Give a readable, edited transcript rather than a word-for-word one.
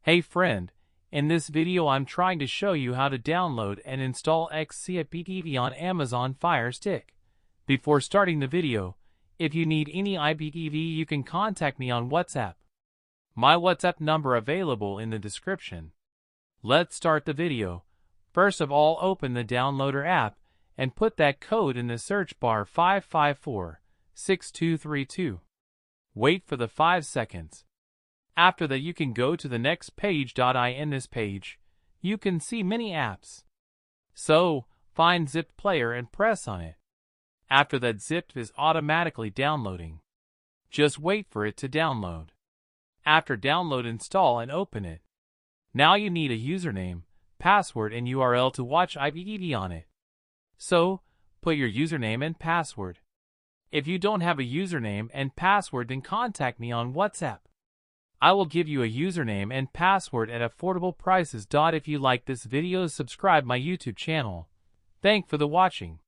Hey friend, in this video I'm trying to show you how to download and install XCIPTV on Amazon Firestick. Before starting the video, if you need any IPTV you can contact me on WhatsApp. My WhatsApp number available in the description. Let's start the video. First of all, open the downloader app and put that code in the search bar 554-6232. Wait for the 5 seconds. After that you can go to the next page. In this page, you can see many apps. So, find Zip Player and press on it. After that, Zip is automatically downloading. Just wait for it to download. After download, install and open it. Now you need a username, password and URL to watch IPTV on it. So, put your username and password. If you don't have a username and password, then contact me on WhatsApp. I will give you a username and password at affordable prices. If you like this video, subscribe my YouTube channel. Thanks for the watching.